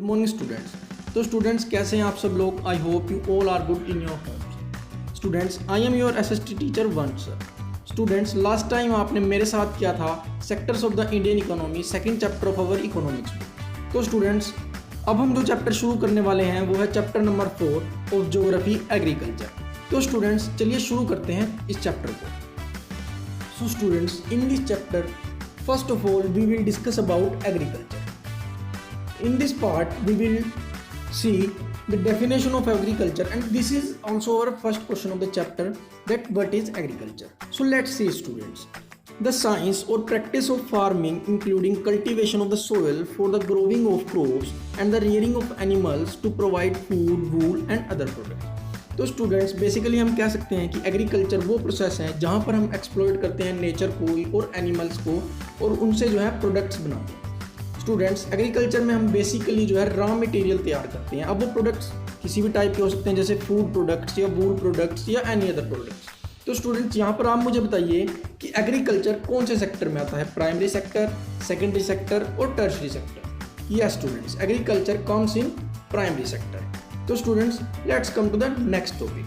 Morning students. तो students कैसे हैं आप सब लोग? I hope you all are good in your homes. Students I am your SST teacher Vansh sir. Students last time आपने मेरे साथ किया था sectors of the Indian economy, second chapter of our economics book. तो स्टूडेंट्स अब हम जो chapter शुरू करने वाले हैं वो है chapter number 4 of geography agriculture. तो स्टूडेंट्स चलिए शुरू करते हैं इस चैप्टर को। So students in this chapter first of all we will discuss about agriculture. In this part we will see the definition of agriculture, and this is also our first question of the chapter, that what is agriculture. So let's see students. The science or practice of farming including cultivation of the soil for the growing of crops and the rearing of animals to provide food, wool and other products. तो students basically हम कह सकते हैं कि agriculture वो process है जहाँ पर हम एक्सप्लॉइट करते हैं नेचर को और एनिमल्स को और उनसे जो है प्रोडक्ट्स बनाते हैं। स्टूडेंट्स एग्रीकल्चर में हम बेसिकली जो है रॉ मटेरियल तैयार करते हैं। अब वो प्रोडक्ट्स किसी भी टाइप के हो सकते हैं, जैसे फूड प्रोडक्ट्स या वूल प्रोडक्ट्स या एनी अदर प्रोडक्ट्स। तो स्टूडेंट्स यहाँ पर आप मुझे बताइए कि एग्रीकल्चर कौन से सेक्टर में आता है? प्राइमरी सेक्टर, सेकेंडरी सेक्टर और tertiary sector. Yes students, agriculture comes in primary sector. So students, let's come to the next topic.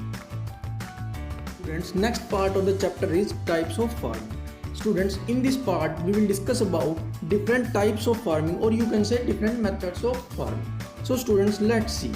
Students, next part of the chapter is types of farming. Students, in this part we will discuss about different types of farming, or you can say different methods of farming. So students, let's see.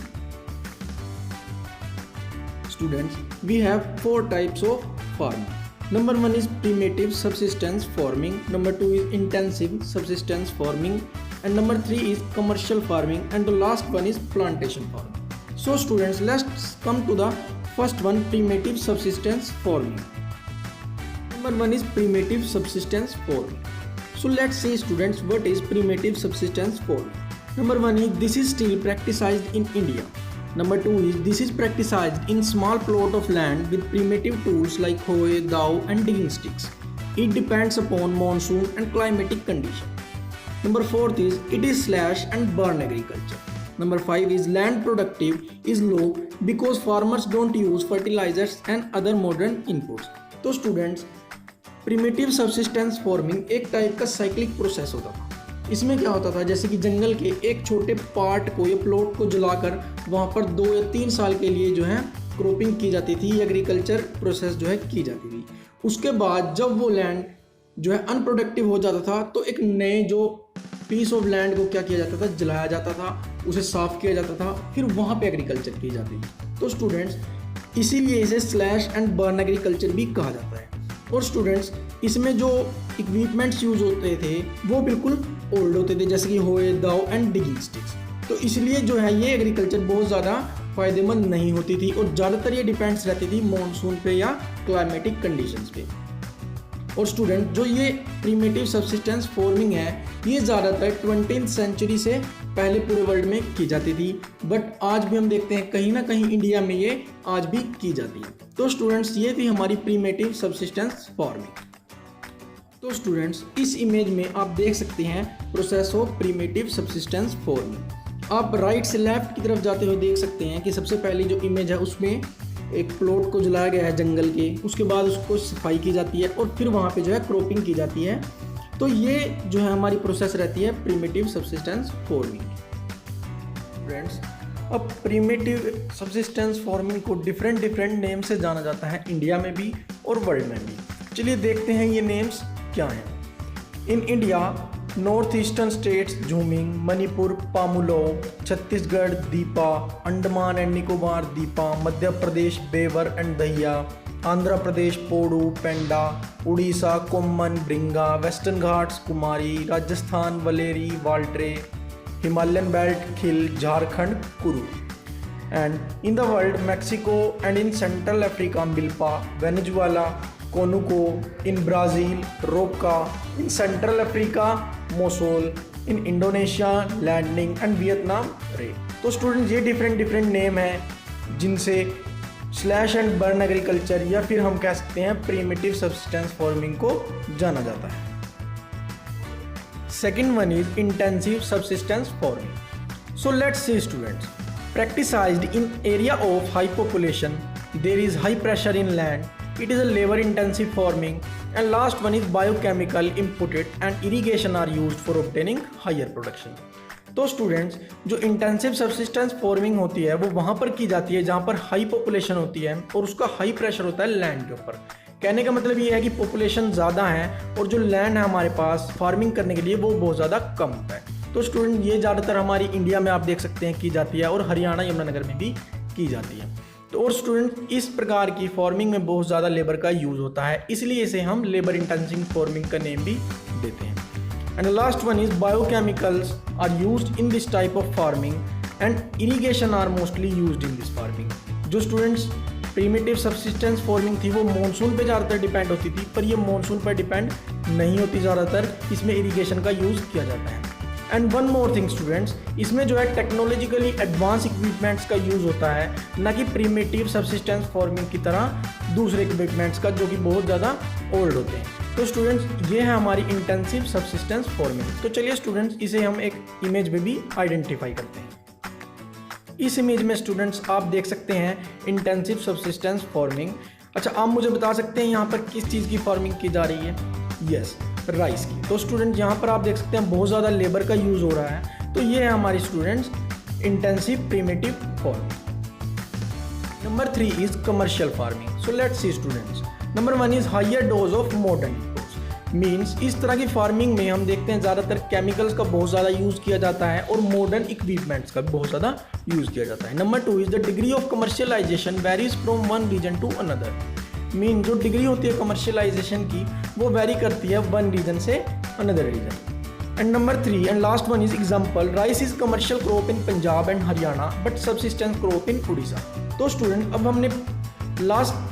Students, we have 4 types of farming. Number 1 is primitive subsistence farming, number 2 is intensive subsistence farming, and number 3 is commercial farming, and the last one is plantation farming. So students, let's come to the first one, primitive subsistence farming. Number 1 is primitive subsistence farming. So let's see students, what is primitive subsistence farming. Number 1 is this is still practiced in India. Number 2 is this is practiced in small plot of land with primitive tools like hoe, dhow and digging sticks. It depends upon monsoon and climatic condition. Number 4 is it is slash and burn agriculture. Number 5 is land productive is low because farmers don't use fertilizers and other modern inputs. तो students primitive subsistence farming एक type का cyclic process होता था। इसमें क्या होता था, जैसे कि जंगल के एक छोटे पार्ट को या प्लॉट को जलाकर वहाँ पर 2 या 3 साल के लिए जो है क्रॉपिंग की जाती थी, एग्रीकल्चर प्रोसेस जो है की जाती थी। उसके बाद जब वो लैंड जो है अनप्रोडक्टिव हो जाता था तो एक नए जो पीस ऑफ लैंड को क्या किया जाता था, जलाया जाता था, उसे साफ किया जाता था, फिर वहाँ पे एग्रीकल्चर की जाती थी। तो स्टूडेंट्स इसीलिए इसे स्लैश एंड बर्न एग्रीकल्चर भी कहा जाता है। और स्टूडेंट्स इसमें जो इक्विपमेंट्स यूज होते थे वो बिल्कुल ओल्ड होते थे, जैसे कि होए, दाव एंड डिगिंग स्टिक्स। तो इसलिए जो है ये एग्रीकल्चर बहुत ज़्यादा फायदेमंद नहीं होती थी और ज़्यादातर ये डिपेंड्स रहती थी मॉनसून पे या क्लाइमेटिक कंडीशंस पे। और स्टूडेंट जो ये प्रिमिटिव सब्सिस्टेंस फार्मिंग है ये ज़्यादातर 20th सेंचुरी से पहले पूरे वर्ल्ड में की जाती थी, बट आज भी हम देखते हैं कहीं ना कहीं इंडिया में ये आज भी की जाती है। तो स्टूडेंट्स ये थी हमारी प्रिमिटिव सब्सिस्टेंस फार्मिंग। तो स्टूडेंट्स इस इमेज में आप देख सकते हैं process of primitive subsistence farming. आप राइट से लेफ्ट की तरफ जाते हुए देख सकते हैं कि सबसे पहली जो इमेज है उसमें एक प्लॉट को जलाया गया है जंगल के, उसके बाद उसको सफाई की जाती है और फिर वहाँ पे जो है क्रॉपिंग की जाती है। तो ये जो है हमारी प्रोसेस रहती है प्रिमिटिव सब्सिस्टेंस फार्मिंग। फ्रेंड्स अब प्रिमिटिव सब्सिस्टेंस फार्मिंग को डिफरेंट नेम से जाना जाता है इंडिया में भी और वर्ल्ड में भी। चलिए देखते हैं ये नेम्स क्या हैं। In India north eastern states झूमिंग, Manipur Pamlou, Chhattisgarh Deepa, Andaman and Nicobar Deepa, Madhya Pradesh Bewar and Dahiya, Andhra Pradesh Podu Penda, Orissa Koman Bringa, Western Ghats Kumari, Rajasthan Valre Waltre, Himalayan belt Khil, Jharkhand Kuru. And in the world Mexico and in Central Africa milpa, Venezuela conuco, in Brazil roca, in Central Africa masole, in Indonesia ladang and Vietnam ray. तो students ये different name हैं जिनसे slash and burn agriculture या फिर हम कह सकते हैं प्रिमिटिव सब्सिस्टेंस फार्मिंग को जाना जाता है। Second one is intensive subsistence farming. So let's see students, practiced in area of high population, there is high pressure in land, it is a labor intensive farming, and last one is biochemical input and irrigation are used for obtaining higher production. तो students, जो intensive subsistence farming होती है वो वहाँ पर की जाती है जहाँ पर हाई पॉपुलेशन होती है और उसका हाई प्रेशर होता है लैंड के ऊपर। कहने का मतलब ये है कि पॉपुलेशन ज़्यादा है और जो लैंड है हमारे पास फार्मिंग करने के लिए वो बहुत ज़्यादा कम होता है। तो स्टूडेंट, ये ज़्यादातर हमारी इंडिया में आप देख सकते हैं की जाती है और हरियाणा यमुनानगर में भी की जाती है। तो और स्टूडेंट, इस प्रकार की फार्मिंग में बहुत ज़्यादा लेबर का यूज़ होता है, इसलिए इसे हम लेबर इंटेंसिव फार्मिंग का नेम भी देते हैं। And the last one is biochemicals are used in this type of farming and irrigation are mostly used in this farming। जो स्टूडेंट्स प्रीमिटिव सब्सिस्टेंस फार्मिंग थी वो मॉनसून पे ज़्यादातर डिपेंड होती थी, पर ये मॉनसून पर डिपेंड नहीं होती ज़्यादातर, इसमें इरिगेशन का यूज़ किया जाता है। And one more thing students, इसमें जो है टेक्नोलॉजिकली एडवांस इक्विपमेंट्स का यूज़ होता है, ना कि प्रीमिटिव सब्सिस्टेंस फार्मिंग की तरह दूसरे इक्विपमेंट्स का जो कि बहुत ज़्यादा ओल्ड होते हैं। तो स्टूडेंट्स, ये है हमारी इंटेंसिव सब्सिस्टेंस फार्मिंग। तो चलिए स्टूडेंट्स, इसे हम एक इमेज में भी आइडेंटिफाई करते हैं। इस इमेज में स्टूडेंट्स आप देख सकते हैं इंटेंसिव सब्सिस्टेंस फार्मिंग। अच्छा, आप मुझे बता सकते हैं यहाँ पर किस चीज़ की फार्मिंग की जा रही है? यस, राइस की। तो स्टूडेंट, यहाँ पर आप देख सकते हैं बहुत ज़्यादा लेबर का यूज़ हो रहा है। तो ये है हमारी students intensive primitive farming. Number 3 is commercial farming. So let's see students, number 1 is higher doses of modern inputs. Means इस तरह की फार्मिंग में हम देखते हैं ज़्यादातर केमिकल्स का बहुत ज़्यादा यूज़ किया जाता है और मॉडर्न इक्विपमेंट्स का बहुत ज़्यादा यूज़ किया जाता है। Number 2 is the degree of commercialization varies from one region to another. Mean जो डिग्री होती है कमर्शियलाइजेशन की वो वेरी करती है वन रीजन से another region. And number 3 and last one is example, rice is commercial crop in Punjab and Haryana but subsistence crop in Orissa. तो student, अब हमने लास्ट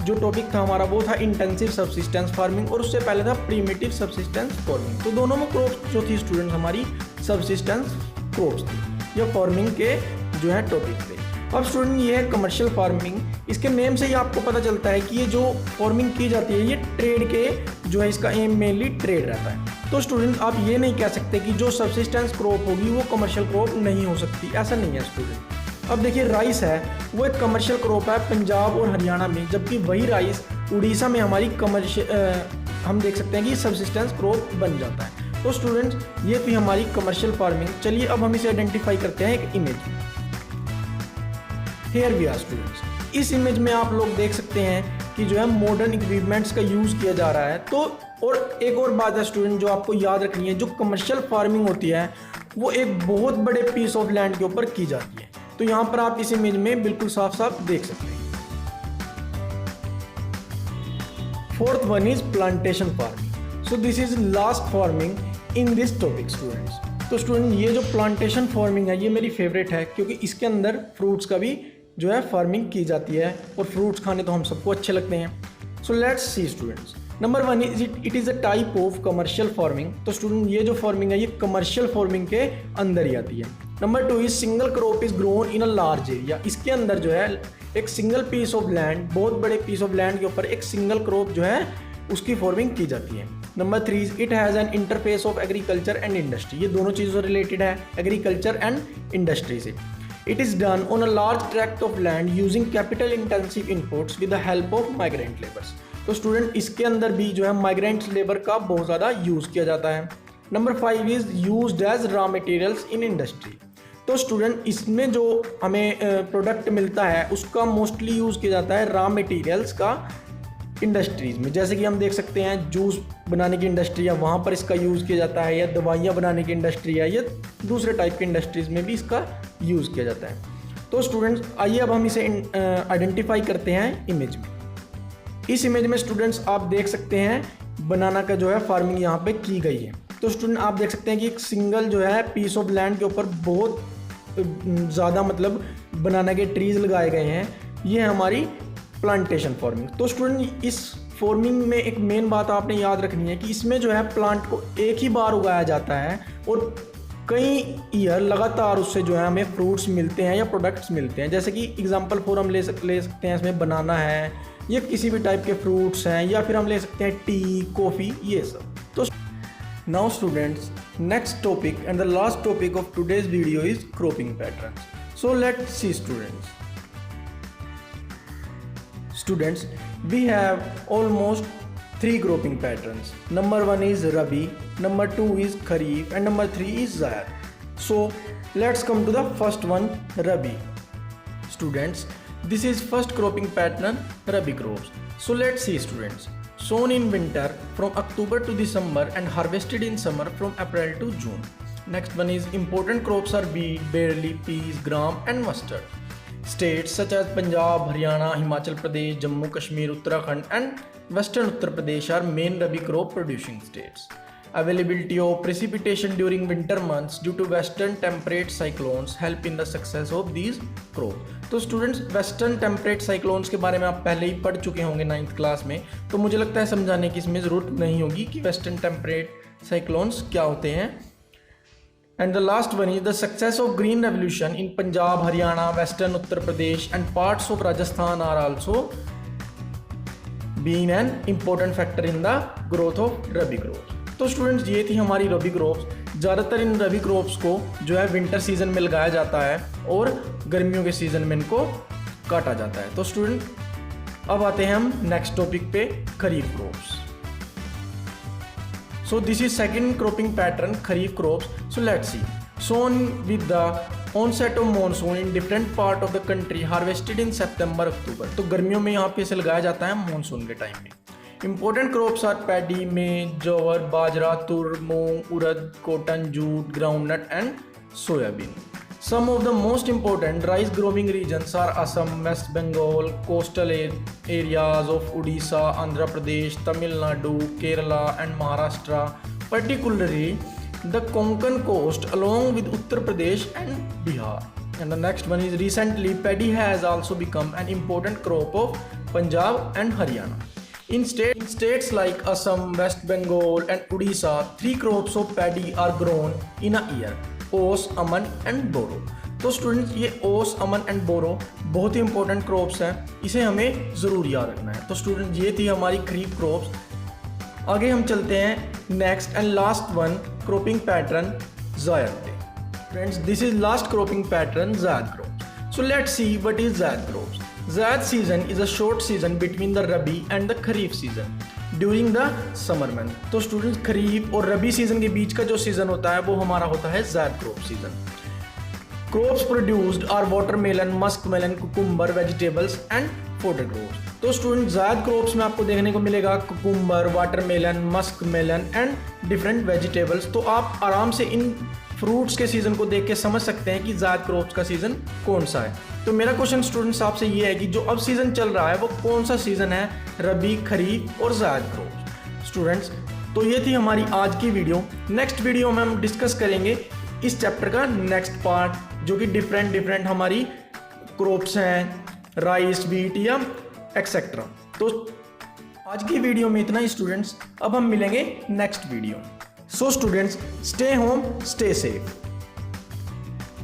जो टॉपिक था हमारा वो था इंटेंसिव सबसिस्टेंस फार्मिंग और उससे पहले था प्रीमिटिव सबसिस्टेंस फार्मिंग। तो दोनों में क्रॉप्स जो थी स्टूडेंट्स हमारी सबसिस्टेंस क्रॉप्स थी, या फार्मिंग के जो है टॉपिक थे। अब स्टूडेंट, ये है कमर्शियल फार्मिंग। इसके नेम से ही आपको पता चलता है कि ये जो फार्मिंग की जाती है ये ट्रेड के जो है इसका एम मेनली ट्रेड रहता है। तो स्टूडेंट, आप ये नहीं कह सकते कि जो सबसिस्टेंस क्रॉप होगी वो कमर्शियल क्रॉप नहीं हो सकती, ऐसा नहीं है स्टूडेंट। अब देखिए, राइस है वो एक कमर्शियल क्रॉप है पंजाब और हरियाणा में, जबकि वही राइस उड़ीसा में हमारी हम देख सकते हैं कि सबसिस्टेंस क्रॉप बन जाता है। तो स्टूडेंट्स, ये थी हमारी कमर्शियल फार्मिंग। चलिए अब हम इसे आइडेंटिफाई करते हैं एक इमेज में। हियर वी आर स्टूडेंट्स, इस इमेज में आप लोग देख सकते हैं कि जो है मॉडर्न इक्विपमेंट्स का यूज़ किया जा रहा है। तो और एक और बात है स्टूडेंट जो आपको याद रखनी है, जो कमर्शियल फार्मिंग होती है वो एक बहुत बड़े पीस ऑफ लैंड के ऊपर की जाती है। तो यहाँ पर आप इस इमेज में बिल्कुल साफ साफ देख सकते हैं। Fourth one is plantation farming. So this is last farming in this topic students. तो स्टूडेंट, ये जो प्लांटेशन फार्मिंग है ये मेरी फेवरेट है, क्योंकि इसके अंदर फ्रूट्स का भी जो है फार्मिंग की जाती है और फ्रूट्स खाने तो हम सबको अच्छे लगते हैं। सो let's see students, number 1 is it is a type of commercial farming. तो स्टूडेंट, ये जो फार्मिंग है ये कमर्शियल फार्मिंग के अंदर ही आती है। Number 2 is single crop is grown in a large area. इसके अंदर जो है एक सिंगल पीस ऑफ लैंड, बहुत बड़े पीस ऑफ लैंड के ऊपर एक सिंगल क्रॉप जो है उसकी फार्मिंग की जाती है। Number 3 is it has an interface of agriculture and industry. ये दोनों चीज़ों से रिलेटेड है, एग्रीकल्चर एंड इंडस्ट्री से। It is done on a large tract of land using capital intensive inputs with the help of migrant laborers। तो student, इसके अंदर भी जो है माइग्रेंट लेबर का बहुत ज़्यादा यूज़ किया जाता है। Number 5 is used as raw materials in industry. तो स्टूडेंट, इसमें जो हमें प्रोडक्ट मिलता है उसका मोस्टली यूज़ किया जाता है रॉ मटेरियल्स का इंडस्ट्रीज़ में। जैसे कि हम देख सकते हैं जूस बनाने की इंडस्ट्री है वहाँ पर इसका यूज़ किया जाता है, या दवाइयाँ बनाने की इंडस्ट्री है, या दूसरे टाइप की इंडस्ट्रीज़ में भी इसका यूज़ किया जाता है। तो स्टूडेंट्स, आइए अब हम इसे आइडेंटिफाई करते हैं इमेज में। इस इमेज में स्टूडेंट्स आप देख सकते हैं बनाना का जो है फार्मिंग यहाँ पे की गई है। तो स्टूडेंट, आप देख सकते हैं कि एक सिंगल जो है पीस ऑफ लैंड के ऊपर बहुत ज़्यादा मतलब बनाना के ट्रीज लगाए गए हैं। ये है हमारी प्लांटेशन फार्मिंग। तो स्टूडेंट, इस फार्मिंग में एक मेन बात आपने याद रखनी है कि इसमें जो है प्लांट को एक ही बार उगाया जाता है और कई ईयर लगातार उससे जो है हमें फ्रूट्स मिलते हैं या प्रोडक्ट्स मिलते हैं। जैसे कि एग्जांपल फॉर हम ले सकते हैं, इसमें बनाना है या किसी भी टाइप के फ्रूट्स हैं, या फिर हम ले सकते हैं टी, कॉफ़ी, ये सब। तो now students, next topic and the last topic of today's video is cropping patterns. So let's see students. Students, we have almost 3 cropping patterns. Number 1 is Rabi, number 2 is Kharif, and number 3 is Zaid. So let's come to the first one, Rabi. Students, this is first cropping pattern, Rabi crops. So let's see students. Sown in winter from October to December and harvested in summer from April to June. Next one is important crops are wheat, barley, peas, gram and mustard. States such as Punjab, Haryana, Himachal Pradesh, Jammu Kashmir, Uttarakhand and Western Uttar Pradesh are main Rabi crop producing states. Availability of precipitation during winter months due to western temperate cyclones help in the success of these crops. तो students western temperate cyclones के बारे में आप पहले ही पढ़ चुके होंगे 9th class में, तो मुझे लगता है समझाने की इसमें ज़रूरत नहीं होगी कि वेस्टर्न टेम्परेट साइक्लोन्स क्या होते हैं. And the last one is the success of green revolution in Punjab, Haryana, Western Uttar Pradesh and parts of Rajasthan are also being an important factor in the growth of Rabi crops. तो students ये थी हमारी रबी crops. ज़्यादातर इन रबी crops को जो है winter season में लगाया जाता है और गर्मियों के सीजन में इनको काटा जाता है. तो स्टूडेंट अब आते हैं हम नेक्स्ट टॉपिक पे, खरीफ crops. So this is second cropping pattern, Kharif crops. So let's see. Sown with the onset of monsoon in different part of the country, harvested in September, October. तो गर्मियों में यहाँ पे इसे लगाया जाता है मानसून के टाइम में. Important crops are paddy, maize, jowar, bajra, tur, moong, urad, cotton, jute, groundnut and soybean. Some of the most important rice growing regions are Assam, West Bengal, coastal areas of Odisha, Andhra Pradesh, Tamil Nadu, Kerala and Maharashtra, particularly the Konkan coast along with Uttar Pradesh and Bihar. And the next one is recently paddy has also become an important crop of Punjab and Haryana. In states like Assam, West Bengal and Odisha, 3 crops of paddy are grown in a year. ओस, अमन and बोरो. तो students ये ओस, अमन and बोरो बहुत ही important crops हैं, इसे हमें ज़रूर याद रखना है. तो स्टूडेंट ये थी हमारी खरीफ क्रॉप्स. आगे हम चलते हैं next and last one cropping pattern, zaid पे. Friends, this is last cropping pattern, zaid crops. So let's see what is zaid crops. Zaid season is a short season between the rabi and the kharif season during the summer month. तो students kharif और rabi season के बीच का जो season होता है वो हमारा होता है zaid crop season. Crops produced are watermelon, musk melon, cucumber, vegetables and fodder crops. तो स्टूडेंट ज़ायद क्रॉप्स में आपको देखने को मिलेगा cucumber, watermelon, musk melon and different vegetables. तो आप आराम से इन फ्रूट्स के सीज़न को देख के समझ सकते हैं कि ज़ायद क्रॉप्स का सीज़न कौन सा है. तो मेरा क्वेश्चन स्टूडेंट्स आपसे ये है कि जो अब सीज़न चल रहा है वो कौन सा सीज़न है, रबी, खरीफ और ज़ायद क्रॉप्स. स्टूडेंट्स, तो ये थी हमारी आज की वीडियो. नेक्स्ट वीडियो में हम डिस्कस करेंगे इस चैप्टर का नेक्स्ट पार्ट, जो कि डिफरेंट हमारी क्रॉप्स हैं, राइस, व्हीट या एक्सेट्रा. तो आज की वीडियो में इतना ही स्टूडेंट्स. अब हम मिलेंगे next video. So students, stay home, stay safe.